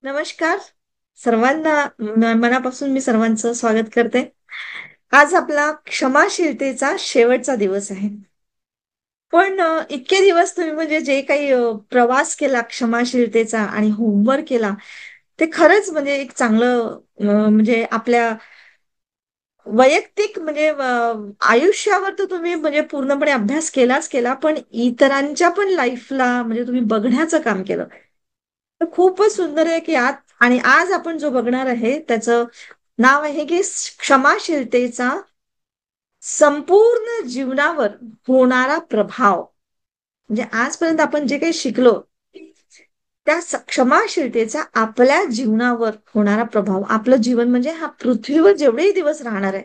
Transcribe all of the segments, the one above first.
नमस्कार सर्वांना. मनापासून मी सर्वांचं स्वागत करते. आज आपला क्षमाशीलतेचा शेवटचा दिवस आहे. पण इतके दिवस तुम्ही म्हणजे जे काही प्रवास केला क्षमाशीलतेचा आणि होमवर्क केला, ते खरंच म्हणजे एक चांगलं म्हणजे आपल्या वैयक्तिक म्हणजे आयुष्यावर तर तुम्ही म्हणजे पूर्णपणे अभ्यास केलाच केला, पण इतरांच्या पण लाईफला म्हणजे तुम्ही बघण्याचं काम केलं. तर खूपच सुंदर आहे की आणि आज आपण जो बघणार आहे त्याचं नाव आहे की क्षमाशीलतेचा संपूर्ण जीवनावर होणारा प्रभाव. म्हणजे आजपर्यंत आपण जे काही शिकलो त्या क्षमाशीलतेचा आपल्या जीवनावर होणारा प्रभाव. आपलं जीवन म्हणजे हा पृथ्वीवर जेवढेही दिवस राहणार आहे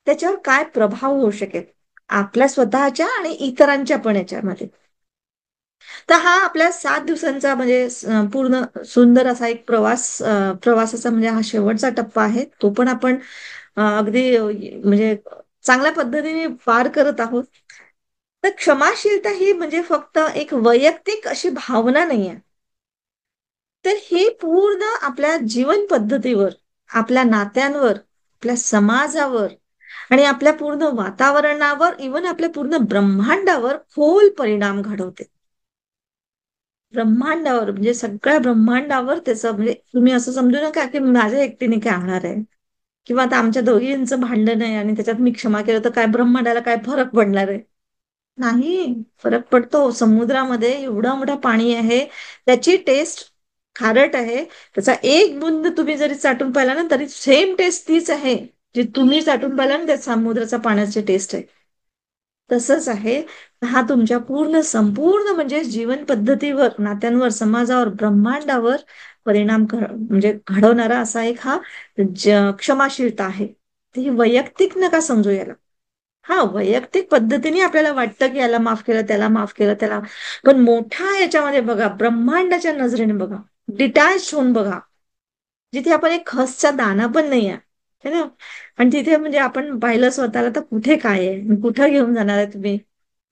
त्याच्यावर काय प्रभाव होऊ शकेल आपल्या स्वतःच्या आणि इतरांच्या पण याच्यामध्ये. तर हा आपल्या 7 दिवसांचा म्हणजे पूर्ण सुंदर असा एक प्रवासाचा म्हणजे हा शेवटचा टप्पा आहे. तो पण आपण अगदी म्हणजे चांगल्या पद्धतीने पार करत आहोत. तर क्षमाशीलता ही म्हणजे फक्त एक वैयक्तिक अशी भावना नाहीये, तर ही पूर्ण आपल्या जीवन पद्धतीवर, आपल्या नात्यांवर, आपल्या समाजावर आणि आपल्या पूर्ण वातावरणावर, इव्हन आपल्या पूर्ण ब्रह्मांडावर खोल परिणाम घडवते. ब्रह्मांडावर म्हणजे सगळ्या ब्रह्मांडावर त्याचं म्हणजे तुम्ही असं समजू नका की माझ्या एकटीने काय होणार आहे किंवा आता आमच्या दोघींचं भांडण आहे आणि त्याच्यात मी क्षमा केलं तर काय ब्रह्मांडाला काय फरक पडणार आहे. नाही, फरक पडतो. समुद्रामध्ये एवढा मोठा पाणी आहे, त्याची टेस्ट खारट आहे. त्याचा एक बुंद तुम्ही जरी चाटून पाहिला ना तरी सेम टेस्ट तीच आहे जी तुम्ही चाटून पाहिला ना त्या समुद्राच्या पाण्याची टेस्ट आहे. तसंच आहे. हा तुमच्या संपूर्ण म्हणजे जीवन पद्धतीवर, नात्यांवर, समाजावर, ब्रह्मांडावर परिणाम म्हणजे घडवणारा असा एक हा क्षमाशीलता आहे. ती वैयक्तिक नका समजू याला. हा वैयक्तिक पद्धतीने आपल्याला वाटतं की याला माफ केलं, त्याला माफ केलं, त्याला. पण मोठा याच्यामध्ये बघा, ब्रह्मांडाच्या नजरेने बघा, डिटॅच होऊन बघा, जिथे आपण एक खसचा दाना पण नाही आहे है ना. आणि तिथे म्हणजे आपण पाहिलं स्वतःला तर कुठे काय आहे, कुठं घेऊन जाणार आहे तुम्ही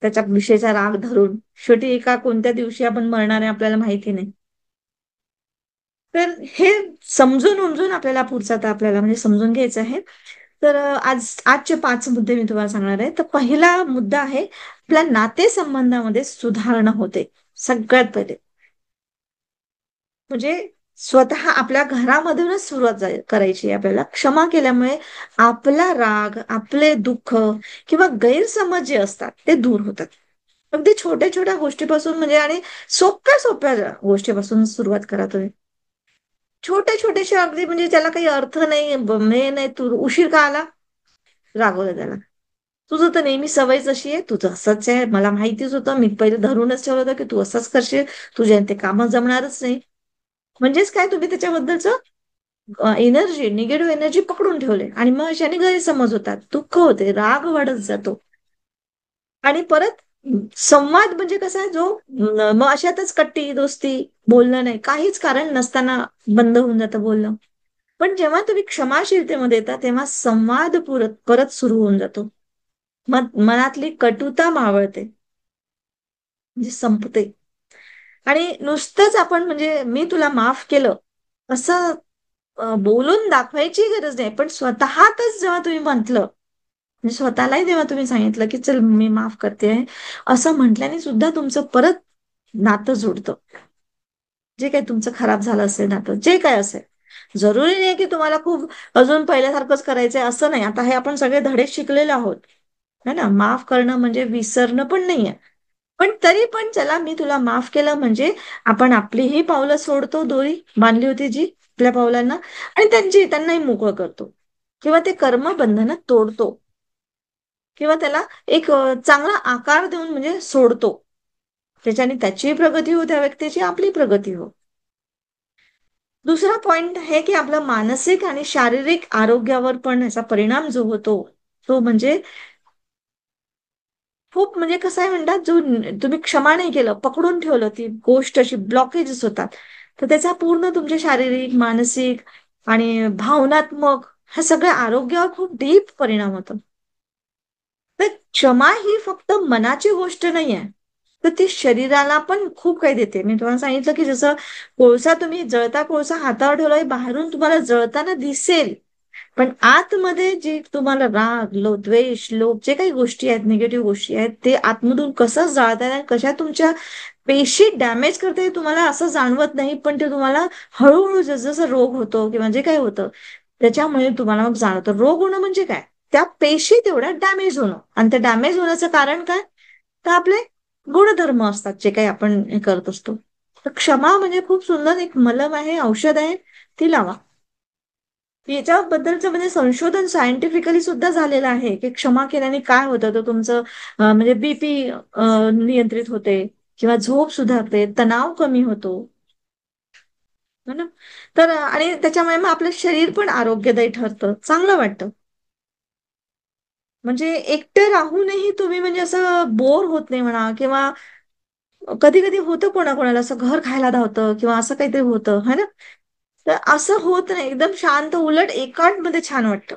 त्याच्या विषयीचा राग धरून. शेवटी एका कोणत्या दिवशी आपण मरणार आहे आपल्याला माहिती नाही. तर हे समजून उमजून आपल्याला पुढचा आता आपल्याला म्हणजे समजून घ्यायचं आहे. तर आजचे 5 मुद्दे मी तुम्हाला सांगणार आहे. तर पहिला मुद्दा आहे आपल्या नातेसंबंधामध्ये सुधारणा होते. सगळ्यात पहिले म्हणजे स्वतः आपल्या घरामधूनच सुरुवात करायची आहे आपल्याला. क्षमा केल्यामुळे आपला राग, आपले दुःख किंवा गैरसमज जे असतात ते दूर होतात. अगदी छोट्या छोट्या गोष्टीपासून म्हणजे आणि सोप्या सोप्या गोष्टीपासून सुरुवात करा तुम्ही. छोटे छोटेसे अगदी म्हणजे त्याला काही अर्थ नाही, हे नाही, तू उशीर का आला, रागवलं त्याला. तुझं तर नेहमी सवयच अशी आहे, तुझं असंच आहे, मला माहितीच होतं, मी पहिले धरूनच ठेवलं होतं की तू असंच करशील, तुझ्या ते कामं जमणारच नाही. म्हणजेच काय, तुम्ही त्याच्याबद्दलचं एनर्जी, निगेटिव्ह एनर्जी पकडून ठेवले आणि मग अशाने गैरसमज होतात, दुःख होते, राग वाढत जातो. आणि परत संवाद म्हणजे कसा जो मग अशातच कट्टी दोस्ती, बोलणं नाही, काहीच कारण नसताना बंद होऊन जातं बोलणं. पण जेव्हा तुम्ही क्षमाशीलतेमध्ये येता तेव्हा संवाद परत परत सुरू होऊन जातो. मग मनातली कटुता मावळते, म्हणजे संपते. आणि नुसतंच आपण म्हणजे मी तुला माफ केलं असं बोलून दाखवायची गरज नाही, पण स्वतःतच जेव्हा तुम्ही म्हटलं, म्हणजे स्वतःलाही तेव्हा तुम्ही सांगितलं की चल मी माफ करते, असं म्हटल्याने सुद्धा तुमचं परत नातं जुडतं. जे काही तुमचं खराब झालं असेल नातं, जे काय असेल, जरुरी नाही की तुम्हाला खूप अजून पहिल्यासारखंच करायचंय असं नाही. आता हे आपण सगळे धडे शिकलेलो आहोत है ना. माफ करणं म्हणजे विसरणं पण नाहीये. पण तरी पण चला मी तुला माफ केलं म्हणजे आपण आपलीही पावलं सोडतो, दोरी बांधली होती जी आपल्या पावलांना, आणि त्यांनाही मोकळं करतो किंवा ते कर्मबंधनं तोडतो किंवा त्याला एक चांगला आकार देऊन म्हणजे सोडतो. त्याच्याने त्याचीही प्रगती हो, त्या व्यक्तीची, आपली प्रगती हो. दुसरा पॉइंट आहे की आपलं मानसिक आणि शारीरिक आरोग्यावर पण याचा परिणाम जो होतो तो म्हणजे खूप म्हणजे कसं आहे म्हणतात, जो तुम्ही क्षमा नाही केलं, पकडून ठेवलं, ती गोष्ट अशी ब्लॉकेजेस होतात, तर त्याचा पूर्ण तुमचे शारीरिक, मानसिक आणि भावनात्मक ह्या सगळ्या आरोग्यावर खूप डीप परिणाम होतो. तर क्षमा ही फक्त मनाची गोष्ट नाहीये, तर ती शरीराला पण खूप काही देते. मी तुम्हाला सांगितलं की जसं कोळसा, तुम्ही जळता कोळसा हातावर ठेवला की बाहेरून तुम्हाला जळताना दिसेल, पण आतमध्ये जे तुम्हाला राग, द्वेष, लोभ, जे काही गोष्टी आहेत, निगेटिव्ह गोष्टी आहेत, ते आतमधून कसं जाळताय आणि कशा तुमच्या पेशी डॅमेज करते तुम्हाला असं जाणवत नाही, पण ते तुम्हाला हळूहळू जसजसं रोग होतो किंवा जे काही होतं त्याच्यामुळे तुम्हाला मग जाणवतं. रोग होणं म्हणजे काय? त्या पेशी तेवढ्या डॅमेज होणं. आणि त्या डॅमेज होण्याचं कारण काय? तर आपले गुणधर्म असतात जे काही आपण हे करत असतो. तर क्षमा म्हणजे खूप सुंदर एक मलम आहे, औषध आहे, ती लावा. याच्याबद्दलचं म्हणजे संशोधन सायंटिफिकली सुद्धा झालेलं आहे की क्षमा केल्याने काय होतं, तर तुमचं म्हणजे बीपी नियंत्रित होते किंवा झोप सुधारते, तणाव कमी होतो. है ना? तर आणि त्याच्यामुळे मग आपलं शरीर पण आरोग्यदायी ठरतं, चांगलं वाटतं. म्हणजे एकटं राहूनही तुम्ही म्हणजे असं बोर होत नाही म्हणा, किंवा कधी कधी होतं कोणाकोणाला असं घर खायला धावतं किंवा असं काहीतरी होतं, है ना? तर असं होत नाही, एकदम शांत, उलट एकांतमध्ये छान वाटतं.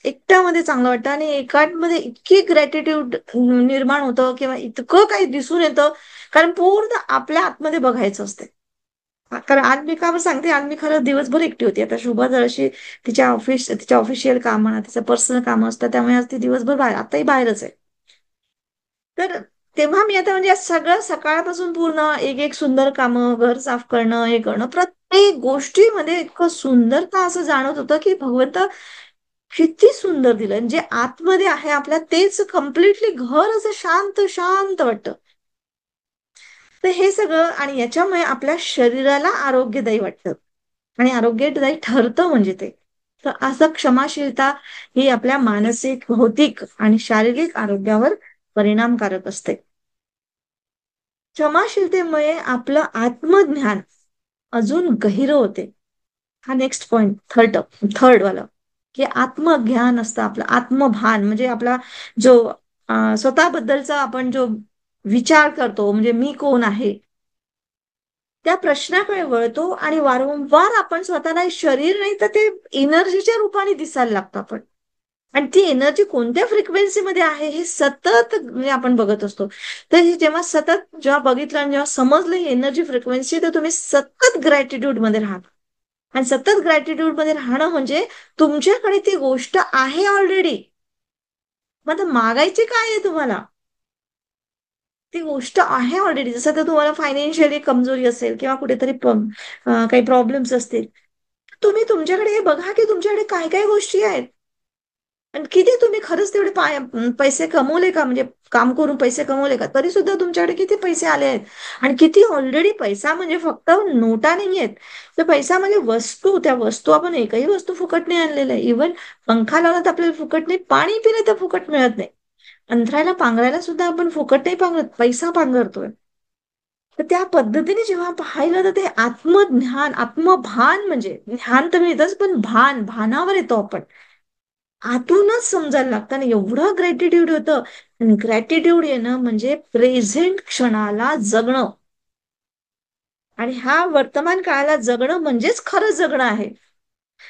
एकट्यामध्ये चांगलं वाटतं आणि एकांतमध्ये इतकी ग्रॅटिट्यूड निर्माण होतं किंवा इतकं काही दिसून येतं, कारण पूर्ण आपल्या आतमध्ये बघायचं असते. कारण आज मी का सांगते, आज मी खरं दिवसभर एकटी होती. आता शुभा जराशी तिच्या ऑफिशियल काम म्हणा, तिचं पर्सनल काम असतं, त्यामुळे आज ती दिवसभर बाहेर, आताही बाहेरच आहे. तर तेव्हा मी आता म्हणजे आज सगळं सकाळपासून पूर्ण एक एक सुंदर कामं, घर साफ करणं, हे करणं, प्रत्येक गोष्टीमध्ये इतकं सुंदरता असं जाणवत होतं की भगवंत किती सुंदर दिलं. जे आतमध्ये आहे आपल्या तेच कम्प्लिटली घर असं शांत शांत वाटतं. तर हे सगळं आणि याच्यामुळे आपल्या शरीराला आरोग्यदायी वाटतं आणि आरोग्यदायी ठरतं म्हणजे ते. तर असं क्षमाशीलता ही आपल्या मानसिक, भौतिक आणि शारीरिक आरोग्यावर परिणामकारक असते. क्षमाशीलतेमुळे आपलं आत्मज्ञान अजून गहिरं होते. हा नेक्स्ट पॉइंट, थर्ड वाला, की आत्मज्ञान असतं आपलं, आत्मभान म्हणजे आपला जो स्वतःबद्दलचा आपण जो विचार करतो, म्हणजे मी कोण आहे, त्या प्रश्नाकडे वळतो आणि वारंवार आपण स्वतःला शरीर नाही तर ते एनर्जीच्या रूपाने दिसायला लागतो आपण. आणि ती एनर्जी कोणत्या फ्रिक्वेन्सीमध्ये आहे हे सतत म्हणजे आपण बघत असतो. तर हे जेव्हा सतत जेव्हा बघितलं आणि जेव्हा समजलं ही एनर्जी फ्रिक्वेन्सी, तर तुम्ही सतत ग्रॅटिट्यूड मध्ये राहा. आणि सतत ग्रॅटिट्यूड मध्ये राहणं म्हणजे तुमच्याकडे ती गोष्ट आहे ऑलरेडी. मग आता मागायची काय आहे तुम्हाला? ती गोष्ट आहे ऑलरेडी. जसं तर तुम्हाला फायनान्शियली कमजोरी असेल किंवा कुठेतरी काही प्रॉब्लेम्स असतील, तुम्ही तुमच्याकडे हे बघा की तुमच्याकडे काय काय गोष्टी आहेत. आणि किती तुम्ही खरंच तेवढे पैसे कमवले का, म्हणजे काम करून पैसे कमवले का, तरी सुद्धा तुमच्याकडे किती पैसे आले आहेत. आणि किती ऑलरेडी पैसा म्हणजे फक्त नोटा नाही आहेत. तर पैसा म्हणजे वस्तू, त्या वस्तू आपण एकही वस्तू फुकट नाही आणलेलं आहे. इव्हन पंखा लावला तर आपल्याला फुकट नाही, पाणी पिलं तर फुकट मिळत नाही, अंथरायला पांघरायला सुद्धा आपण फुकट नाही पांघरत, पैसा पांघरतोय. तर त्या पद्धतीने जेव्हा पाहिलं तर ते आत्मज्ञान, आत्मभान, म्हणजे ध्यान तर मिळतच, पण भानावर येतो आपण. आतूनच समजायला लागतं ना, एवढं ग्रॅटिट्यूड होतं. ग्रॅटिट्यूड येणं म्हणजे प्रेझेंट क्षणाला जगणं. आणि ह्या वर्तमान काळाला जगणं म्हणजेच खरं जगणं आहे.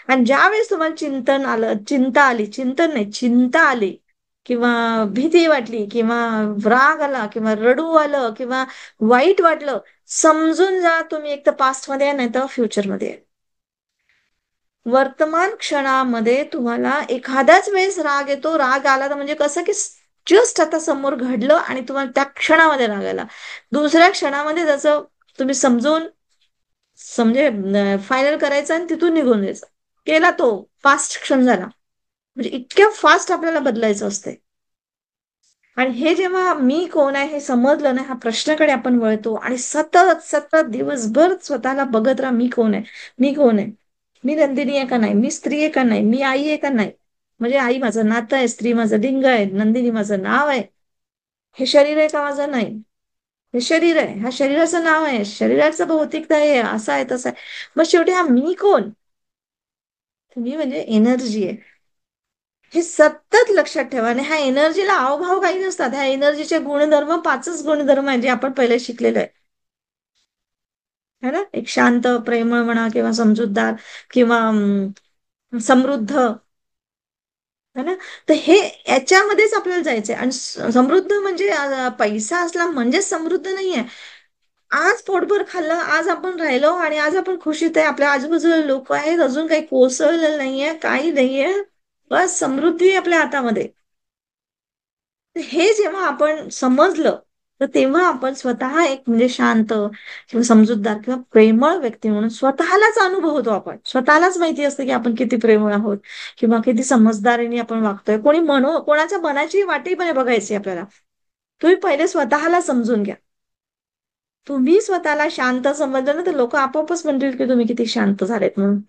आणि ज्यावेळेस तुम्हाला चिंतन आलं, चिंता आली, चिंतन नाही, चिंता आली, किंवा भीती वाटली, किंवा राग आला, किंवा रडू आलं, किंवा वाईट वाटलं, समजून जा तुम्ही एक तर पास्ट मध्ये आहे, नाही तर फ्युचर मध्ये आहे. वर्तमान क्षणामध्ये तुम्हाला एखाद्याच वेळेस राग येतो, राग आला तर म्हणजे कसं की जस्ट आता समोर घडलं आणि तुम्हाला त्या क्षणामध्ये राग आला. दुसऱ्या क्षणामध्ये जसं तुम्ही समजून समजे फायनल करायचं आणि तिथून निघून जायचं. केला तो फास्ट क्षण झाला. म्हणजे इतक्या फास्ट आपल्याला बदलायचं असते. आणि हे जेव्हा मी कोण आहे हे समजलं ना, ह्या प्रश्नाकडे आपण वळतो आणि सतत सतत दिवसभर स्वतःला बघत राहा, मी कोण आहे, मी कोण आहे, मी नंदिनी आहे का नाही, मी स्त्री आहे का नाही, मी आई आहे का नाही, म्हणजे आई माझं नातं आहे, स्त्री माझं लिंग आहे, नंदिनी माझं नाव आहे, हे शरीर आहे का माझं, नाही, हे शरीर आहे, ह्या शरीराचं नाव आहे, शरीराचं भौतिकता आहे, असं आहे तसं आहे. मग शेवटी हा मी कोण? मी म्हणजे एनर्जी आहे. हे सतत लक्षात ठेवा. आणि ह्या एनर्जीला अवभाव काही नसतात. ह्या एनर्जीचे गुणधर्म पाचच गुणधर्म आहे जे आपण पहिले शिकलेलो आहे. है ना? एक शांत, प्रेमळ म्हणा, किंवा समजूतदार, किंवा समृद्ध, है ना? तर हे याच्यामध्येच आपल्याला जायचंय. आणि समृद्ध म्हणजे पैसा असला म्हणजेच समृद्ध नाहीये. आज पोटभर खाल्लं, आज आपण राहिलो आणि आज आपण खुशीत आहे. आपल्या आजूबाजूला लोक आहेत, अजून काही कोसळलेलं नाहीये, काही नाहीये. बस समृद्धी आहे आपल्या हातामध्ये. हे जेव्हा आपण समजलं, तर तेव्हा आपण स्वतः एक म्हणजे शांत किंवा समजूतदार किंवा प्रेमळ व्यक्ती म्हणून स्वतःलाच अनुभवतो आपण. स्वतःलाच माहिती असतं की आपण किती प्रेमळ आहोत किंवा किती समजदारीने आपण वागतोय. कोणाच्या मनाची वाटी पण बघायची आपल्याला. तुम्ही पहिले स्वतःला समजून घ्या. तुम्ही स्वतःला शांत समजलं ना, तर लोक आपोआपच म्हणतील की तुम्ही किती शांत झालेत म्हणून.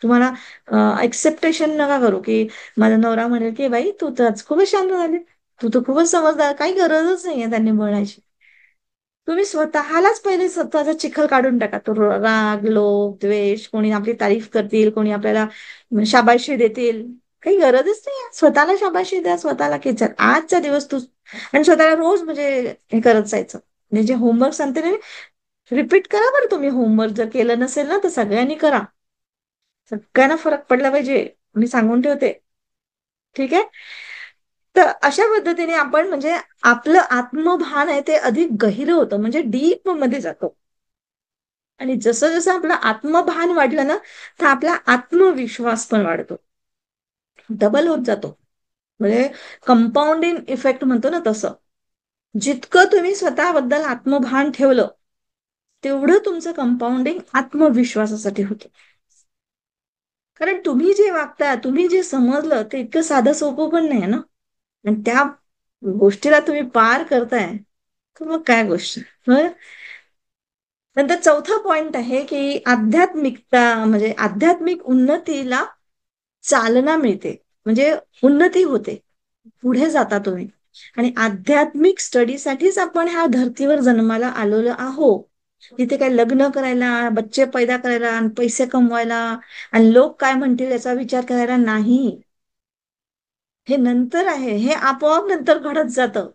तुम्हाला एक्सेप्टेशन नका करू की माझा नवरा म्हणेल की बाई तू तर आज खूपच शांत झाली, तू तर खूपच समजदार. काही गरजच नाहीये त्यांनी बोलायची. तुम्ही स्वतःलाच पहिले स्वतःचा चिखल काढून टाका. तो राग, लोभ, द्वेष, कोणी आपली तारीफ करतील, कोणी आपल्याला शाबाशी देतील, काही गरजच नाही. स्वतःला शाबाशी द्या, स्वतःला खेचा आजचा दिवस तू. आणि स्वतःला रोज म्हणजे हे करत जायचं. म्हणजे जे होमवर्क सांगते ना, रिपीट करा बरं. तुम्ही होमवर्क जर केलं नसेल ना, तर सगळ्यांनी करा. सगळ्यांना फरक पडला पाहिजे. मी सांगून ठेवते. ठीक आहे. तर अशा पद्धतीने आपण म्हणजे आपलं आत्मभान आहे ते अधिक गहिरं होतं, म्हणजे डीप मध्ये जातो. आणि जसं जसं आपलं आत्मभान वाढलं ना, तर आपला आत्मविश्वास पण वाढतो, डबल होत जातो. म्हणजे कंपाऊंडिंग इफेक्ट म्हणतो ना तसं. जितकं तुम्ही स्वतःबद्दल आत्मभान ठेवलं, तेवढं तुमचं कंपाऊंडिंग आत्मविश्वासासाठी होतं. कारण तुम्ही जे वागता, तुम्ही जे समजलं, ते इतकं साधं सोपं पण नाही ना. आणि त्या गोष्टीला तुम्ही पार करताय, तर मग काय गोष्ट. हं? नंतर चौथा पॉइंट आहे की आध्यात्मिकता म्हणजे आध्यात्मिक उन्नतीला चालना मिळते. म्हणजे उन्नती होते, पुढे जाता तुम्ही. आणि आध्यात्मिक स्टडीसाठीच आपण ह्या धर्तीवर जन्माला आलेलो आहोत. तिथे काय लग्न करायला, बच्चे पैदा करायला आणि पैसे कमवायला आणि लोक काय म्हणतील याचा विचार करायला नाही. हे नंतर आहे, हे आपोआप नंतर घडत जातं.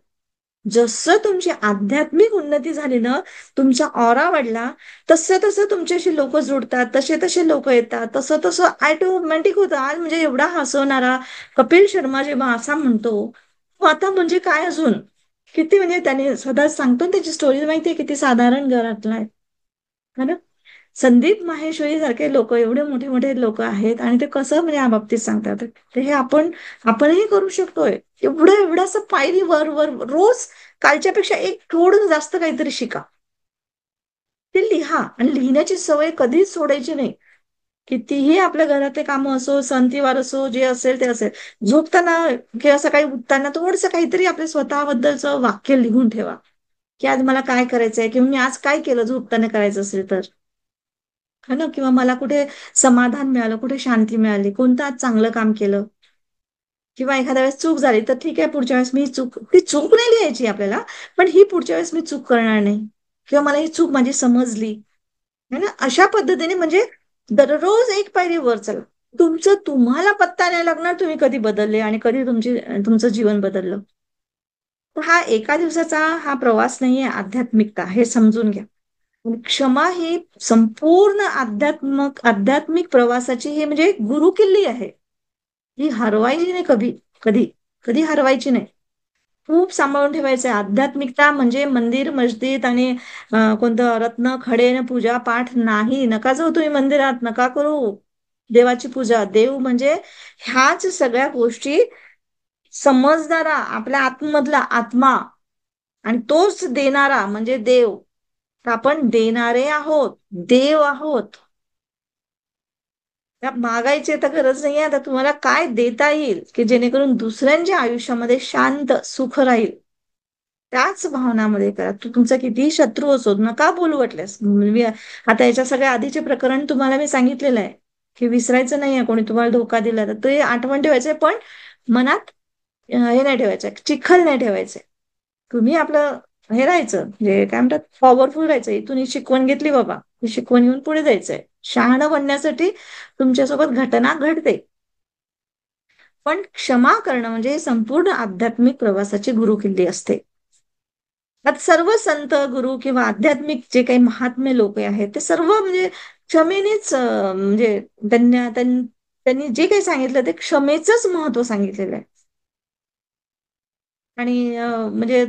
जसं तुमची आध्यात्मिक उन्नती झाली ना, तुमचा ऑरा वाढला, तसं तसं तुमच्याशी लोक जुडतात, तसे तसे लोक येतात, तसं तसं ऑटोमॅटिक होतं. आज म्हणजे एवढा हसवणारा कपिल शर्मा जेव्हा असा म्हणतो, "हो, आता म्हणजे काय अजून किती म्हणजे त्याने स्वतः सांगतो ना, त्याची स्टोरी माहितीये किती साधारण घरातला आहे. है ना? संदीप माहेश्वरी सारखे लोक, एवढे मोठे मोठे लोक आहेत आणि ते कसं म्हणजे या बाबतीत सांगतात. तर हे आपणही करू शकतोय. एवढं एवढंसं पायरी वर वर रोज कालच्यापेक्षा एक थोडं जास्त काहीतरी शिका. ते लिहा आणि लिहिण्याची सवय कधीच सोडायची नाही. कितीही आपल्या घरातले कामं असो, सणतीवार असो, जे असेल ते असेल. झोपताना किंवा सकाळी उठताना थोडंसं काहीतरी आपल्या स्वतःबद्दलचं वाक्य लिहून ठेवा, की आज मला काय करायचंय किंवा मी आज काय केलं झोपताना करायचं असेल तर. है ना? किंवा मला कुठे समाधान मिळालं, कुठे शांती मिळाली, कोणतं आज चांगलं काम केलं. किंवा एखाद्या वेळेस चूक झाली तर ठीक आहे, पुढच्या वेळेस मी ती चूक नाही लिहायची आपल्याला, पण ही पुढच्या वेळेस मी चूक करणार नाही. किंवा मला ही चूक माझी समजली. है ना? अशा पद्धतीने म्हणजे दररोज एक पायरी वर चला. तुम्हाला पत्ता नाही लागणार तुम्ही कधी बदलले आणि कधी तुमचं जीवन बदललं. तर हा एका दिवसाचा हा प्रवास नाहीये आध्यात्मिकता, हे समजून घ्या. क्षमा ही संपूर्ण आध्यात्मिक प्रवासाची ही म्हणजे एक गुरुकिल्ली आहे. ही हरवायची नाही कधी, कधी कधी हरवायची नाही. खूप सांभाळून ठेवायचं आहे. आध्यात्मिकता म्हणजे मंदिर, मस्जिद आणि कोणतं रत्न, खडे न पूजा पाठ नाही. नका जाऊ तुम्ही मंदिरात, नका करू देवाची पूजा. देव म्हणजे ह्याच सगळ्या गोष्टी समजणारा आपल्या आतमधला आत्मा आणि तोच देणारा म्हणजे देव. तर आपण देणारे आहोत, देव आहोत. त्या मागायची तर गरज नाहीये. आता तुम्हाला काय देता येईल की जेणेकरून दुसऱ्यांच्या आयुष्यामध्ये शांत सुख राहील, त्याच भावनामध्ये करा. तुमचा कितीही शत्रू असो, नका बोलू वाटल्यास. आता याच्या सगळ्या आधीचे प्रकरण तुम्हाला मी सांगितलेलं आहे की विसरायचं नाहीये. कोणी तुम्हाला धोका दिला तर ते आठवण ठेवायचंय, पण मनात हे नाही ठेवायचं, चिखल नाही ठेवायचंय. तुम्ही आपलं हे राहायचं, म्हणजे काय म्हणतात, पॉवरफुल राहायचं. इथून ही शिकवण घेतली बाबा, ही शिकवण घेऊन पुढे जायचंय. शहाणं बनण्यासाठी तुमच्यासोबत घटना घडते, पण क्षमा करणं म्हणजे संपूर्ण आध्यात्मिक प्रवासाची गुरुकिल्ली असते. आता सर्व संत, गुरु किंवा आध्यात्मिक जे काही महात्मे लोक आहेत, ते सर्व म्हणजे क्षमेनेच म्हणजे त्यांनी जे काही सांगितलं ते क्षमेचंच महत्व सांगितलेलं आहे. आणि म्हणजे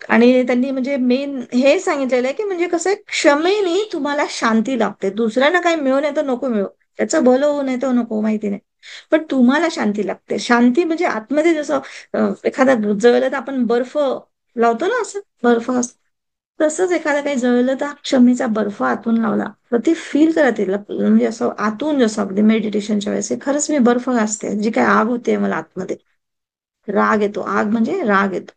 आणि त्यांनी म्हणजे मेन हे सांगितलेलं आहे की म्हणजे कसं आहे, क्षमेने तुम्हाला शांती लाभते. दुसऱ्यांना काही मिळो नाही तर नको मिळो, त्याचं भलं होऊ नाही तर नको, माहिती नाही, पण तुम्हाला शांती लागते. शांती म्हणजे आतमध्ये जसं एखादा जळलं तर आपण बर्फ लावतो ना, असं बर्फ असतो, तसंच एखादा काही जळलं तर क्षमेचा बर्फ आतून लावला तर ते फील करा, ते म्हणजे असं आतून, जसं अगदी मेडिटेशनच्या वेळेस खरंच मी बर्फ घासते, जी काय आग होते मला आतमध्ये, राग येतो, आग म्हणजे राग येतो.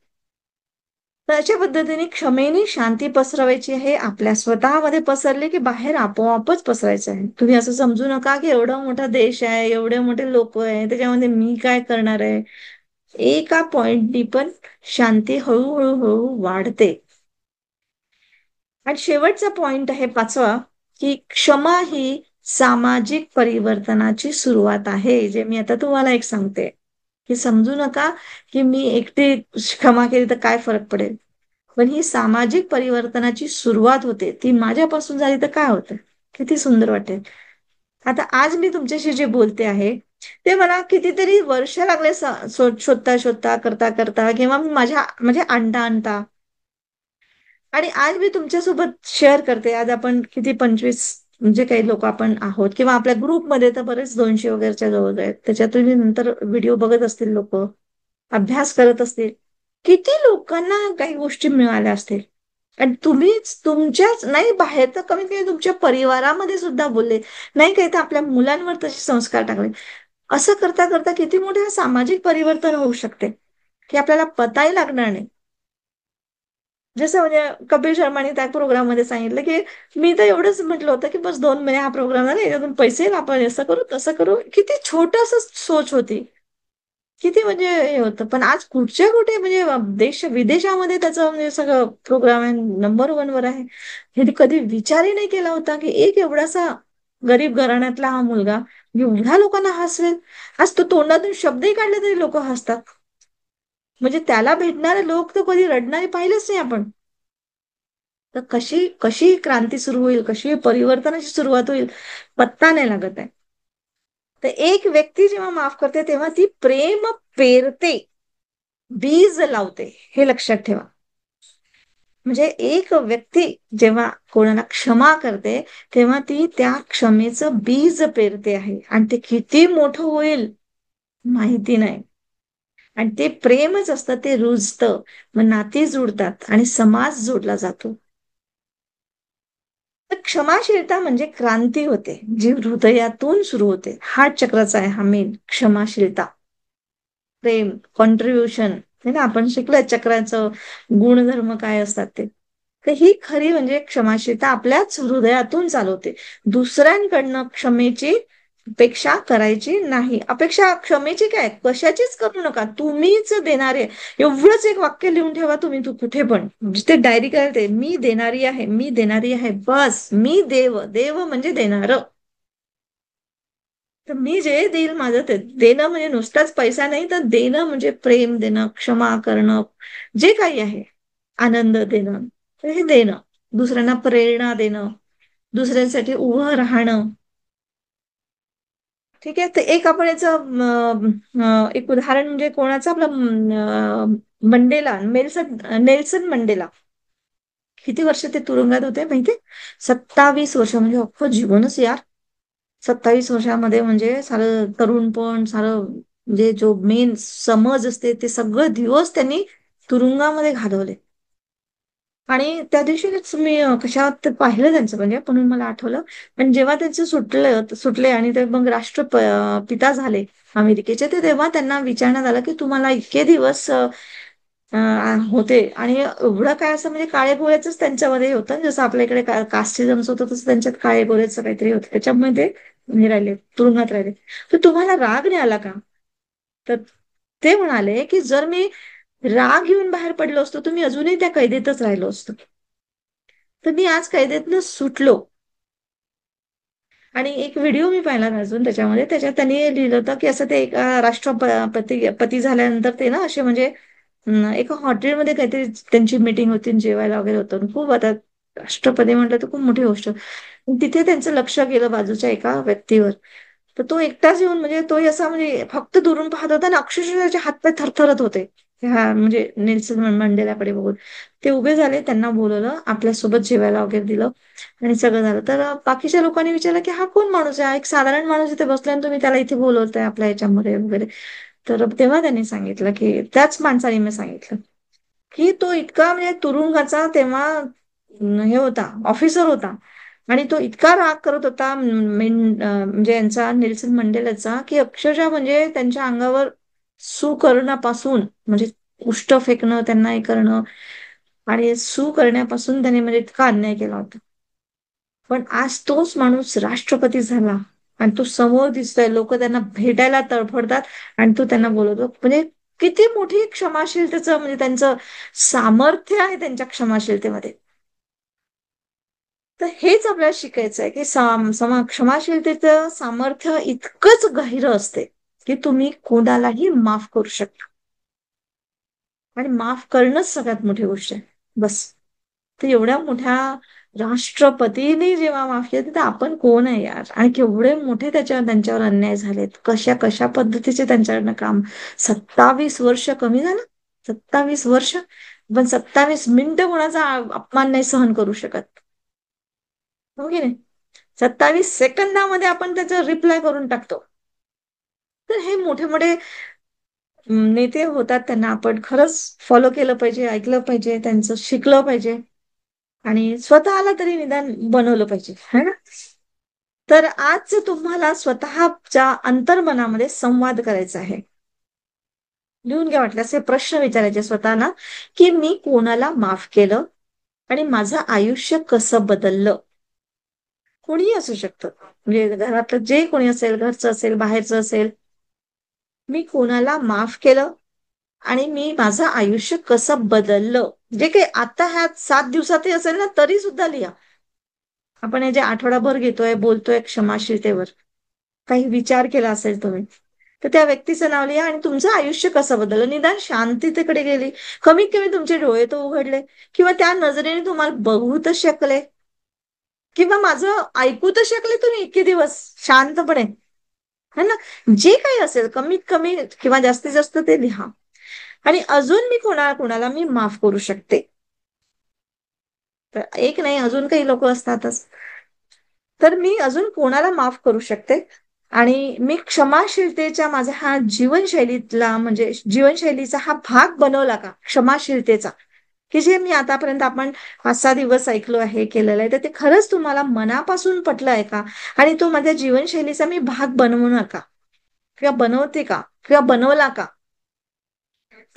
तर अशा पद्धतीने क्षमेने शांती पसरवायची आहे. आपल्या स्वतःमध्ये पसरली की बाहेर आपोआपच पसरायचं आहे. तुम्ही असं समजू नका की एवढा मोठा देश आहे, एवढे मोठे लोक आहे, त्याच्यामध्ये मी काय करणार आहे. एका पॉइंटनी पण शांती हळूहळू हळू वाढते. आणि शेवटचा पॉइंट आहे पाचवा, की क्षमा ही सामाजिक परिवर्तनाची सुरुवात आहे. जे मी आता तुम्हाला एक सांगते, की समजू नका की मी एकटी क्षमा केली तर काय फरक पडेल. पण ही सामाजिक परिवर्तनाची सुरुवात होते, ती माझ्यापासून झाली तर काय होतं, किती सुंदर वाटेल. आता आज मी तुमच्याशी जे बोलते आहे ते मला कितीतरी वर्ष लागले शोधता शोधता, करता करता, किंवा माझ्या म्हणजे आणता आणता. आणि आज मी तुमच्यासोबत शेअर करते. आज आपण किती 25 म्हणजे काही लोक आपण आहोत, किंवा आपल्या ग्रुपमध्ये तर बरेच 200 वगैरेच्या जवळ आहेत. त्याच्यातून नंतर व्हिडिओ बघत असतील लोक, अभ्यास करत असतील, किती लोकांना काही गोष्टी मिळाल्या असतील. आणि तुम्हीच तुमच्याच नाही, बाहेर तर कमीत कमी तुमच्या परिवारामध्ये सुद्धा बोलले नाही, काही तर आपल्या मुलांवर तसे संस्कार टाकले. असं करता करता किती मोठे सामाजिक परिवर्तन होऊ शकते, की आपल्याला पताही लागणार नाही. जसं म्हणजे कपिल शर्माने त्या प्रोग्राम मध्ये सांगितलं की मी तर एवढंच म्हटलं होतं की बस 2 महिने हा प्रोग्राम झाला, याच्यातून पैसे आपण असं करू तसं करू. किती छोटस सोच होती, किती म्हणजे हे होतं. पण आज कुठच्या कुठे म्हणजे देश विदेशामध्ये त्याचं म्हणजे सगळं प्रोग्राम आहे, नंबर 1 वर आहे. हे कधी विचारही नाही केला होता की एक एवढासा गरीब घराण्यातला हा मुलगा एवढ्या लोकांना हसवेल. आज तो तोंडातून शब्दही काढले तरी लोक हसतात. म्हणजे त्याला भेटणारे लोक तर कधी रडणारे पाहिलेच नाही आपण. तर कशी कशी क्रांती सुरू होईल, कशी परिवर्तनाची सुरुवात होईल, पत्ता नाही लागत आहे. तर एक व्यक्ती जेव्हा माफ करते तेव्हा ती प्रेम पेरते, बीज लावते, हे लक्षात ठेवा. म्हणजे एक व्यक्ती जेव्हा कोणाला क्षमा करते तेव्हा ती त्या क्षमेचं बीज पेरते आहे, आणि ते किती मोठं होईल माहिती नाही. आणि ते प्रेमच असतं, ते रुजतं, मग नाती जुडतात आणि समाज जोडला जातो. तर क्षमाशीलता म्हणजे क्रांती होते, जी हृदयातून सुरू होते. हार्ट चक्राचा आहे हा मेन, क्षमाशीलता. प्रेम, कॉन्ट्रीब्युशन, हे ना आपण शिकलोय चक्राचं गुणधर्म काय असतात ते. तर ही खरी म्हणजे क्षमाशीलता आपल्याच हृदयातून चालवते. दुसऱ्यांकडनं क्षमेची अपेक्षा करायची नाही. अपेक्षा क्षमेची काय कशाचीच करू नका, तुम्हीच देणारे. एवढंच एक वाक्य लिहून ठेवा तुम्ही, तू कुठे पण जिथे डायरी करते, मी देणारी आहे, मी देणारी आहे, बस. मी देव, देव म्हणजे देणार. तर मी जे देईल माझं ते देणं, म्हणजे नुसताच पैसा नाही, तर देणं म्हणजे प्रेम देणं, क्षमा करणं, जे काही आहे, आनंद देणं, तर हे देणं. दुसऱ्यांना प्रेरणा देणं, दुसऱ्यांसाठी उभं राहणं. ठीक आहे. तर एक आपण याचं एक उदाहरण म्हणजे कोणाचं, आपलं मंडेला, नेल्सन मंडेला. किती वर्ष ते तुरुंगात होते माहितीये? 27 वर्ष, म्हणजे अख्खं जीवनच यार. 27 वर्षामध्ये म्हणजे सारं तरुणपण, सारं म्हणजे जो मेन समज असते ते सगळं दिवस त्यांनी तुरुंगामध्ये घालवले. आणि त्या दिवशीच मी कशात ते पाहिलं त्यांचं, म्हणजे म्हणून मला आठवलं. पण जेव्हा त्यांचे सुटले आणि ते मग पिता झाले अमेरिकेचे, ते तेव्हा त्यांना विचारण्यात आलं की तुम्हाला इतके दिवस होते, आणि एवढं काय असं म्हणजे काळे गोळ्याच त्यांच्यामध्ये होतं, जसं आपल्या इकडे कास्टिझम होतं तसं त्यांच्यात काळे गोळ्याचं काहीतरी होतं, त्याच्यामुळे ते हे राहिले, तुरुंगात राहिले. तर तुम्हाला राग नाही आला का? तर ते म्हणाले की जर मी राग घेऊन बाहेर पडलो असतो तर मी अजूनही त्या कैदेतच राहिलो असतो. तर मी आज कैदेतनं सुटलो. आणि एक व्हिडिओ मी पाहिला अजून त्याच्यामध्ये, त्याच्यात त्यांनी लिहिलं होतं की असं ते एक पती झाल्यानंतर ते ना असे म्हणजे एका हॉटेलमध्ये काहीतरी त्यांची मीटिंग होती, जेवायला वगैरे होतं. खूप आता राष्ट्रपती म्हटलं तर खूप मोठी गोष्ट. तिथे त्यांचं लक्ष गेलं बाजूच्या एका व्यक्तीवर. तर तो एकटाच येऊन म्हणजे तोही असा म्हणजे फक्त दुरून पाहत होता आणि अक्षरशः त्याचे हातपाय थरथरत होते. हा म्हणजे नेल्सन मंडेलाकडे बघून. ते उभे झाले, त्यांना बोलवलं, आपल्यासोबत जेवायला वगैरे दिलं आणि सगळं झालं. तर बाकीच्या लोकांनी विचारलं की हा कोण माणूस आहे, हा एक साधारण माणूस इथे बसलाय आणि तुम्ही त्याला इथे बोलवताय आपल्या याच्यामध्ये वगैरे. तर तेव्हा त्यांनी सांगितलं की त्याच माणसाने मी सांगितलं की तो इतका म्हणजे तुरुंगाचा तेव्हा हे होता, ऑफिसर होता. आणि तो इतका राग करत होता म्हणजे यांचा नेल्सन मंडेलाचा, की अक्षरशः म्हणजे त्यांच्या अंगावर सू करण्यापासून म्हणजे उष्ट फेकणं, त्यांना हे करणं आणि सू करण्यापासून त्याने म्हणजे इतका अन्याय केला होता. पण आज तोच माणूस राष्ट्रपती झाला आणि तो समोर दिसतोय, लोक त्यांना भेटायला तळफडतात आणि तो त्यांना बोलवतो. म्हणजे किती मोठी क्षमाशीलतेचं म्हणजे त्यांचं सामर्थ्य आहे त्यांच्या क्षमाशीलतेमध्ये. तर हेच आपल्याला शिकायचं आहे की क्षमाशीलतेचं सामर्थ्य इतकंच गहिरं असते की तुम्ही कोणालाही माफ करू शकता. आणि माफ करणंच सगळ्यात मोठी गोष्ट आहे. बस. तर एवढ्या मोठ्या राष्ट्रपतीने जेव्हा माफ केलं तर आपण कोण आहे यार, आणि केवढे मोठे त्यांच्यावर अन्याय झालेत, कशा कशा पद्धतीचे त्यांच्याकडनं काम. 27 वर्ष कमी झालं, 27 वर्ष. पण 27 मिनिटं कोणाचा अपमान नाही सहन करू शकत, हो की नाही. 27 सेकंदामध्ये आपण त्याचा रिप्लाय करून टाकतो. तर हे मोठे मोठे नेते होतात, त्यांना आपण खरंच फॉलो केलं पाहिजे, ऐकलं पाहिजे, त्यांचं शिकलं पाहिजे आणि स्वतःला तरी निदान बनवलं पाहिजे, है ना. तर आज तुम्हाला स्वतःच्या अंतर्मनामध्ये संवाद करायचा आहे. लिहून घ्या, वाटल्यास हे प्रश्न विचारायचे स्वतःला की मी कोणाला माफ केलं आणि माझं आयुष्य कसं बदललं. कोणीही असू शकतं, म्हणजे घरातलं जे कोणी असेल, घरचं असेल, बाहेरचं असेल. मी कोणाला माफ केलं आणि मी माझं आयुष्य कसं बदललं. जे काही आता ह्या 7 दिवसातही असेल ना, तरी सुद्धा लिहा. आपण हे जे आठवडाभर घेतोय, बोलतोय क्षमाशीलतेवर, काही विचार केला असेल तुम्ही, तर त्या व्यक्तीचं नाव लिहा आणि तुमचं आयुष्य कसं बदललं. निदान शांततेकडे गेली, कमीत कमी तुमचे डोळे तर उघडले, किंवा त्या नजरेने तुम्हाला बघू तर शकले, किंवा माझं ऐकू तर शकले तुम्ही इतके दिवस शांतपणे, है ना. जे काही असेल कमीत कमी किंवा जास्तीत जास्त ते लिहा. आणि अजून मी कोणाला मी माफ करू शकते. तर एक नाही, अजून काही लोक असतातच. तर मी अजून कोणाला माफ करू शकते आणि मी क्षमाशीलतेच्या माझ्या हा जीवनशैलीतला म्हणजे जीवनशैलीचा हा भाग बनवला का क्षमाशीलतेचा, की जे मी आतापर्यंत आपण 5-6 दिवस ऐकलो आहे, केलेलं आहे, तर ते खरंच तुम्हाला मनापासून पटलं आहे का, आणि तो माझ्या जीवनशैलीचा मी भाग बनवू का, किंवा बनवते का, किंवा बनवला का.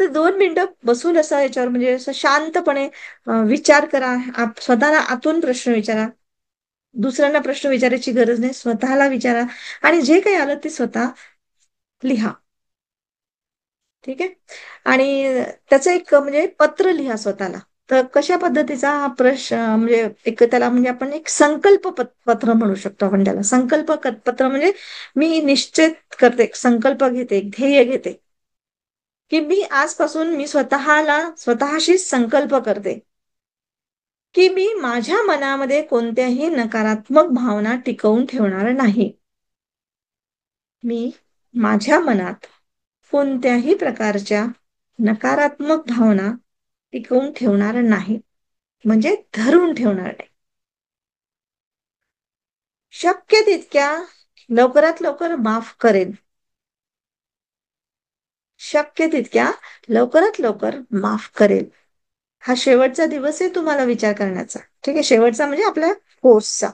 तर 2 मिनिटं बसून असं याच्यावर म्हणजे असं शांतपणे विचार करा. स्वतःला आतून प्रश्न विचारा. दुसऱ्यांना प्रश्न विचारायची गरज नाही, स्वतःला विचारा आणि जे काही आलं ते स्वतः लिहा. ठीक आहे. आणि त्याचं एक म्हणजे पत्र लिहा स्वतःला. तर कशा पद्धतीचा हा प्रश्न म्हणजे एक त्याला म्हणजे आपण एक संकल्प पत्र म्हणू शकतो आपण त्याला. संकल्प पत्र म्हणजे मी निश्चित करते, संकल्प घेते, एक ध्येय घेते की मी आजपासून मी स्वतःशी संकल्प करते की मी माझ्या मनामध्ये कोणत्याही नकारात्मक भावना टिकवून ठेवणार नाही. मी माझ्या मनात कोणत्याही प्रकारच्या नकारात्मक भावना टिकवून ठेवणार नाही, म्हणजे धरून ठेवणार नाही. शक्य तितक्या लवकरात लवकर माफ करेन. शक्य तितक्या लवकरात लवकर माफ करेल. हा शेवटचा दिवस आहे तुम्हाला विचार करण्याचा. ठीक आहे, शेवटचा म्हणजे आपल्या कोर्सचा.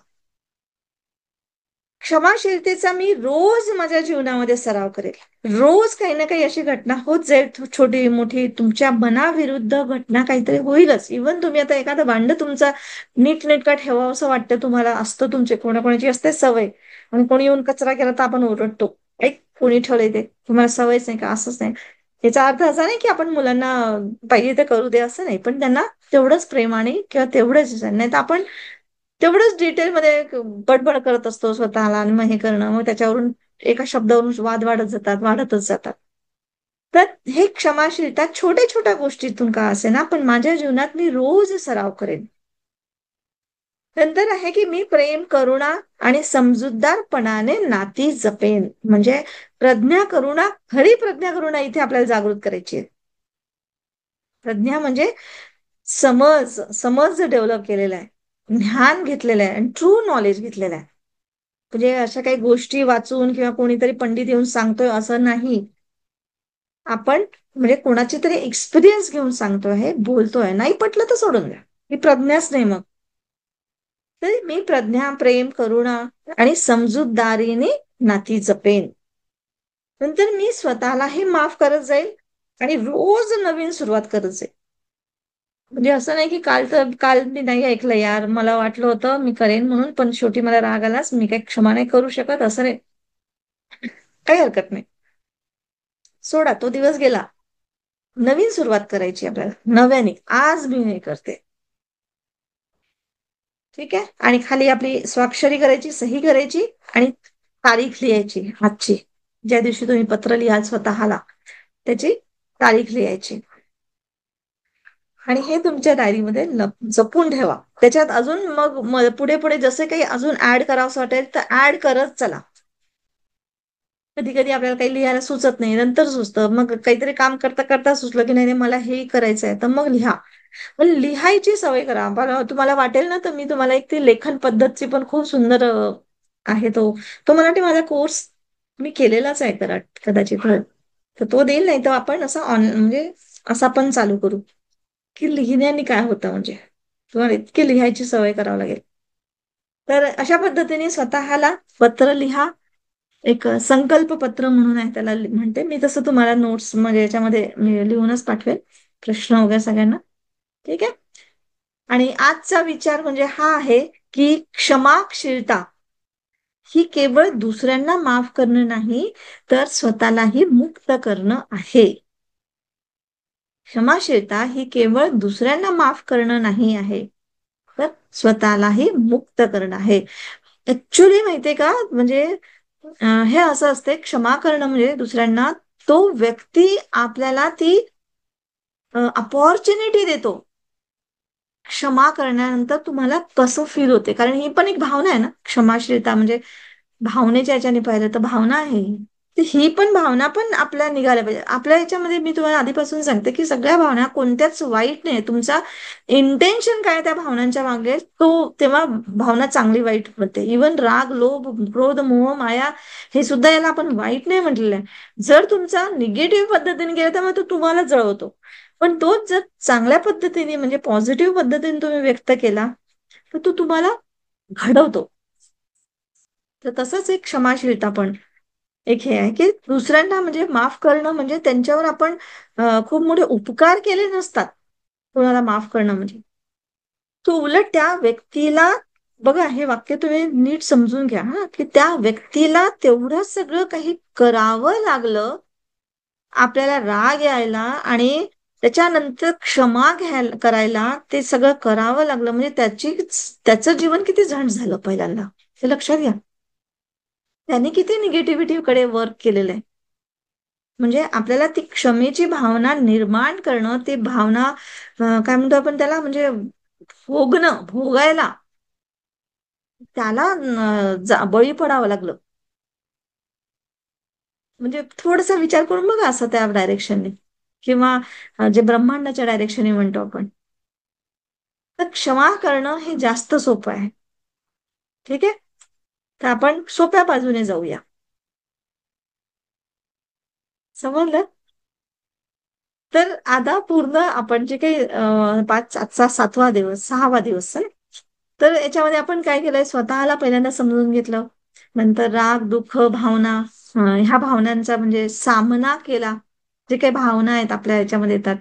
क्षमाशीलतेचा मी रोज माझ्या जीवनामध्ये सराव करेल. रोज काही ना काही अशी घटना होत जाईल, छोटी मोठी तुमच्या मनाविरुद्ध घटना काहीतरी होईलच. इव्हन तुम्ही आता एखादं भांड तुमचा नीटनेटका ठेवावं असं वाटतं तुम्हाला, असतं तुमचे कोणाकोणाची असते सवय, आणि कोणी येऊन कचरा केला तर आपण ओरडतो, ऐक कोणी ठेवलंय ते, तुम्हाला सवयच नाही का, असंच नाही. याचा अर्थ असा नाही की आपण मुलांना पाहिजे ते करू दे असं नाही, पण त्यांना तेवढंच प्रेमाने किंवा तेवढंच नाही तर आपण तेवढंच डिटेलमध्ये बडबड करत असतो स्वतःला, आणि मग हे करणं, मग त्याच्यावरून एका शब्दावरून वाद वाढत जातात, वाढतच जातात. तर हे क्षमाशीलता छोट्या छोट्या गोष्टीतून का असे ना, पण माझ्या जीवनात मी रोज सराव करेन. नंतर आहे की मी प्रेम, करुणा आणि समजूतदारपणाने नाती जपेन. म्हणजे प्रज्ञा करुणा, खरी प्रज्ञा करुणा इथे आपल्याला जागृत करायची आहे. प्रज्ञा म्हणजे समज, समज डेव्हलप केलेला आहे, ज्ञान घेतलेलं आहे आणि ट्रू नॉलेज घेतलेलं आहे. म्हणजे अशा काही गोष्टी वाचून किंवा कोणीतरी पंडित येऊन सांगतोय असं नाही. आपण म्हणजे कोणाची तरी एक्सपिरियन्स घेऊन सांगतोय, बोलतोय. नाही पटलं तर सोडून द्या. ही प्रज्ञाच नाही मग. तर मी प्रज्ञा, प्रेम, करुणा आणि समजूतदारीने नाती जपेन. नंतर मी स्वतःलाही माफ करत जाईल आणि रोज नवीन सुरुवात करत जाईल. म्हणजे असं नाही की काल मी नाही ऐकलं यार, मला वाटलं होतं मी करेन म्हणून, पण शेवटी मला राग आलाच, मी काही क्षमा नाही करू शकत, असं नाही. काही हरकत नाही. सोडा, तो दिवस गेला. नवीन सुरुवात करायची आपल्याला, नव्याने. आज मी हे करते. ठीक आहे. आणि खाली आपली स्वाक्षरी करायची, सही करायची आणि तारीख लिहायची आजची. ज्या दिवशी तुम्ही पत्र लिहाल स्वतःला, त्याची तारीख लिहायची. आणि हे तुमच्या डायरीमध्ये जपून ठेवा. त्याच्यात अजून मग पुढे पुढे जसे काही अजून ऍड करावं वाटेल तर ऍड करत चला. कधी कधी आपल्याला काही लिहायला सुचत नाही, नंतर सुचतं. मग काहीतरी काम करता करता सुचलं की नाही नाही, मला हे करायचं आहे, तर मग लिहा. पण लिहायची सवय करा. तुम्हाला वाटेल ना, तर मी तुम्हाला एक ती लेखन पद्धतची पण खूप सुंदर आहे. तो तो मला वाटते माझा कोर्स मी केलेलाच आहे कदाचित. हो. तर तो देईल, नाही तर आपण असा म्हणजे असा पण चालू करू की लिहिण्याने काय होतं. म्हणजे तुम्हाला इतकी लिहायची सवय करावी लागेल. तर अशा पद्धतीने स्वतःला पत्र लिहा. एक संकल्प पत्र म्हणून आहे, त्याला म्हणते मी. तसं तुम्हाला नोट्स म्हणजे याच्यामध्ये मी लिहूनच पाठवेल, प्रश्न वगैरे सगळ्यांना. ठीक आहे. आणि आजचा विचार म्हणजे हा आहे की क्षमाशीलता ही केवळ दुसऱ्यांना माफ करणं नाही, तर स्वतःलाही मुक्त करणं आहे. क्षमाशीलता ही केवळ दुसऱ्यांना माफ करणं नाही आहे, तर स्वतःलाही मुक्त करणं आहे. ऍक्च्युली माहितीये का, म्हणजे हे असं असते, क्षमा करणं म्हणजे दुसऱ्यांना, तो व्यक्ती आपल्याला ती अपॉर्च्युनिटी देतो. क्षमा करण्यानंतर तुम्हाला कसं फील होते, कारण ही पण एक भावना आहे ना. क्षमाशीलता म्हणजे भावनेच्या याच्याने पाहिलं तर भावना आहे. तर ही पण भावना पण आपल्या निघाल्या पाहिजे. आपल्या याच्यामध्ये मी तुम्हाला आधीपासून सांगते की सगळ्या भावना कोणत्याच वाईट नाही. तुमचा इंटेन्शन काय त्या भावनांच्या मागे, तो तेव्हा भावना चांगली वाईट बनते. इव्हन राग, लोभ, क्रोध, मोह, माया, हे सुद्धा याला आपण वाईट नाही म्हटलेलं आहे. जर तुमचा निगेटिव्ह पद्धतीने गेला तर मग तो तुम्हाला जळवतो. पण तोच जर चांगल्या पद्धतीने म्हणजे पॉझिटिव्ह पद्धतीने तुम्ही व्यक्त केला तर तो तुम्हाला घडवतो. तर तसंच एक क्षमाशीलता पण एक हे आहे की दुसऱ्यांना म्हणजे माफ करणं म्हणजे त्यांच्यावर आपण खूप मोठे उपकार केले नसतात. कोणाला माफ करणं म्हणजे तो उलट त्या व्यक्तीला, बघा हे वाक्य तुम्ही नीट समजून घ्या हा, की त्या व्यक्तीला तेवढं सगळं काही करावं लागलं, आपल्याला राग यायला आणि त्याच्यानंतर क्षमा करायला ते सगळं करावं लागलं, म्हणजे त्याचं जीवन किती झंड झालं पहिल्यांदा, हे लक्षात घ्या. त्यांनी किती निगेटिव्हिटीकडे वर्क केलेलं आहे. म्हणजे आपल्याला ती क्षमेची भावना निर्माण करणं, ते भावना काय म्हणतो आपण त्याला, म्हणजे भोगायला त्याला बळी पडावं लागलं. म्हणजे थोडासा विचार करून बघा असं त्या डायरेक्शनने, किंवा जे ब्रह्मांडाच्या डायरेक्शनने म्हणतो आपण. तर क्षमा करणं हे जास्त सोपं आहे. ठीक आहे. तर आपण सोप्या बाजूने जाऊया. समजलं. तर आता पूर्ण आपण जे काही आजचा 7वा दिवस, 6वा दिवस आहे. तर याच्यामध्ये आपण काय केलंय, स्वतःला पहिल्यांदा समजून घेतलं. नंतर राग, दुःख, भावना, ह्या भावनांचा म्हणजे सामना केला. जे काही भावना आहेत आपल्या याच्यामध्ये येतात,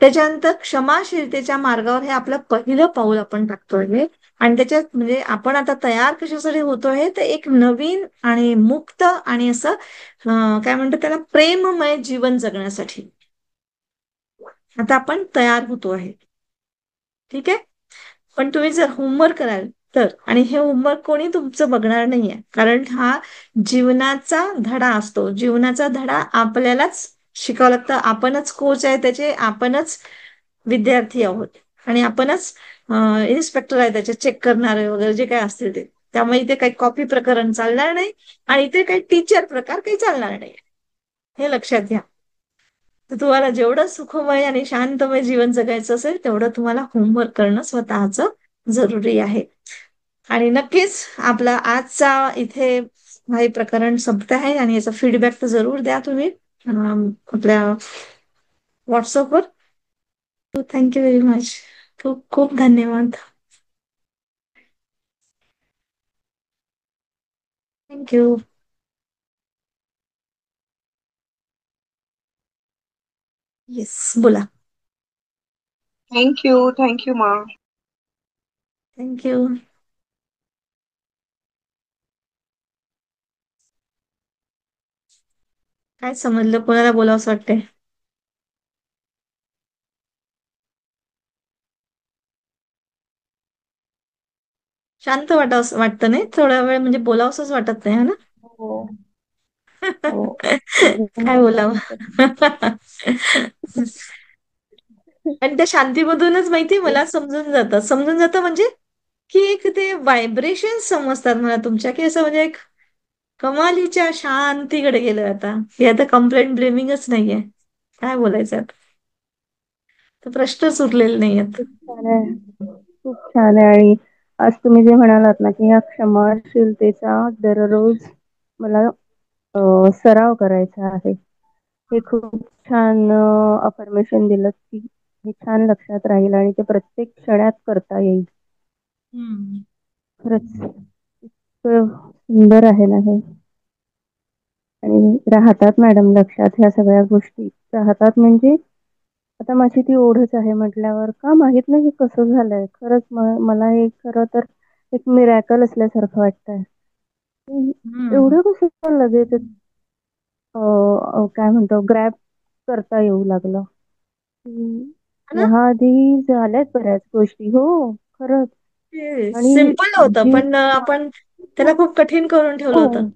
त्याच्यानंतर क्षमाशीलतेच्या मार्गावर हे आपलं पहिलं पाऊल आपण टाकतोय. आणि त्याच्यात म्हणजे आपण आता तयार कशासाठी होतोय, तर एक नवीन आणि मुक्त आणि असं काय म्हणतात त्याला, प्रेममय जीवन जगण्यासाठी आता आपण तयार होतो आहे. ठीक आहे. पण तुम्ही जर होमवर्क कराल तर, आणि हे होमवर्क कोणी तुमचं बघणार नाहीये, कारण हा जीवनाचा धडा असतो. जीवनाचा धडा आपल्यालाच शिकावं लागतं. आपणच कोच आहे त्याचे, आपणच विद्यार्थी आहोत आणि आपणच इन्स्पेक्टर आहे त्याचे चेक करणारे वगैरे जे काय असतील ते. त्यामुळे इथे काही कॉपी प्रकरण चालणार नाही आणि इथे काही टीचर प्रकार काही चालणार नाही, हे लक्षात घ्या. तर तुम्हाला जेवढं सुखमय आणि शांतमय जीवन जगायचं असेल तेवढं तुम्हाला होमवर्क करणं स्वतःचं जरुरी आहे. आणि नक्कीच आपला आजचा इथे हे प्रकरण संपत आहे आणि याचा फीडबॅक तर जरूर द्या तुम्ही आपल्या व्हॉट्सअपवर. Thank you very much. खूप खूप धन्यवाद. थँक्यू. येस, बोला. थँक्यू मा. थँक्यू. काय समजलं, कोणाला बोलावंसं वाटतंय? शांत वाटतं नाही थोडा वेळ, म्हणजे बोलावंसंच वाटत नाही, है ना? हो हो. एकदम काय बोलावं. शांत. आणि त्या शांतीमधूनच माहितीये मला समजून जातं म्हणजे की एक ते व्हायब्रेशन समजतात मला तुमच्या, की असं म्हणजे एक कमालीच्या शांतीकडे गेलं आता. हे आता कंप्लेंट ब्लेमिंगच नाहीये. काय बोलायचं आता, तर प्रश्नच उरलेले नाहीयेत. खूप छान आहे. खूप छान आहे. आणि आज तुम्ही जे म्हणालात ना, की या क्षमाशीलतेचा दररोज मला सराव करायचा आहे. हे खूप छान अफर्मेशन दिलं, की हे छान लक्षात राहील आणि ते प्रत्येक क्षणात करता येईल. हम्म. खरंच इतकं सुंदर आहे ना हे. आणि राहतात मॅडम लक्षात ह्या सगळ्या गोष्टी. राहतात म्हणजे आता माझी ती ओढच आहे म्हटल्यावर का माहित नाही हे कसं झालंय. खरंच मला हे खरं तर एक मिरॅकल असल्यासारखं वाटतंय. की हम्म. एवढं कसं काय लगेच काय म्हणतो ग्रॅब करता येऊ लागलं. की है ना? ह्या आधी झाल्यात बऱ्याच गोष्टी. हो, खरंच. आणि सिम्पल होतं जी पण आपण त्याला खूप कठीण करून ठेवलं हो, होतं.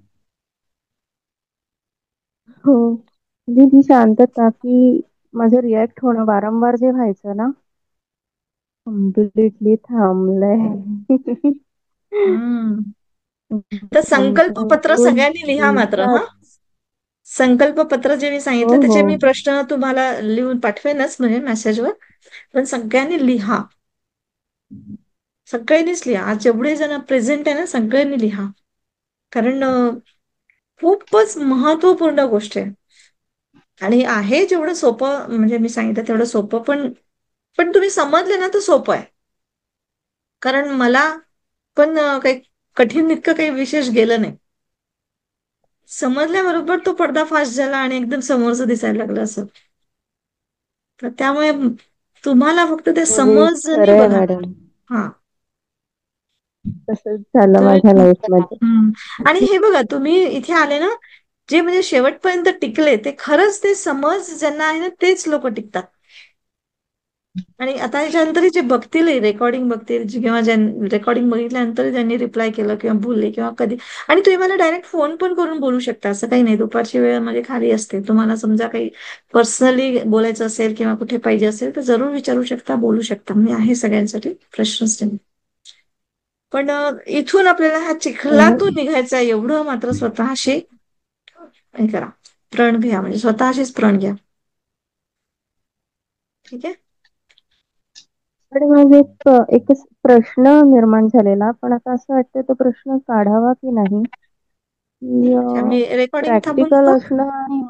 हो. म्हणजे ती शांतता की माझं रिॲक्ट होणं वारंवार जे व्हायचं ना, कम्प्लिटली थांबलंय. हम्म. तर म्हणजे संकल्पपत्र रोज सगळ्यांनी लिहा मात्र, दिवसात हा. संकल्पपत्र जे मी हो, सांगितलं हो. त्याचे मी प्रश्न तुम्हाला लिहून पाठवेनच म्हणजे मेसेजवर. पण सगळ्यांनी लिहा. सगळ्यांनीच लिहा. आज जेवढे जण प्रेझेंट आहे ना सगळ्यांनी लिहा. कारण खूपच महत्वपूर्ण गोष्ट आहे. आणि आहे जेवढं सोपं, म्हणजे मी सांगितलं तेवढं सोपं, पण पण तुम्ही समजले ना तर सोपं आहे. कारण मला पण काही कठीण इतकं काही विशेष गेलं नाही. समजल्याबरोबर तो पडदा फास्ट झाला आणि एकदम समोरचं दिसायला लागलं असं. तर त्यामुळे तुम्हाला फक्त ते हे समजने खरं आहे बघा. मॅडम. हा. तसंच झालं तुम्ही माझ्या लाईफमध्ये. हं. आणि हे बघा तुम्ही इथे आले ना, जे म्हणजे शेवटपर्यंत टिकले ते खरंच ते समज ज्यांना आहे ना तेच लोक टिकतात. आणि आता याच्यानंतर जे बघतील रेकॉर्डिंग बघतील किंवा रेकॉर्डिंग बघितल्यानंतर ज्यांनी रिप्लाय केलं किंवा बोलले किंवा कधी, आणि तुम्ही मला डायरेक्ट फोन पण करून बोलू शकता, असं काही नाही. दुपारची वेळ म्हणजे खाली असते. तुम्हाला समजा काही पर्सनली बोलायचं असेल किंवा कुठे पाहिजे असेल तर जरूर विचारू शकता, बोलू शकता. मी आहे सगळ्यांसाठी, प्रश्नच नाही. पण इथून आपल्याला ह्या चिखलातून निघायचं आहे एवढं मात्र स्वतःशी हे करा, प्रण घ्या, म्हणजे स्वतःशीच प्रण घ्या. ठीक आहे. पण माझे एकच प्रश्न निर्माण झालेला, पण आता असं वाटतं तो प्रश्न काढावा की नाही. की आम्ही रेकॉर्डिंग थांबवून प्रॅक्टिकल घेऊ. असणं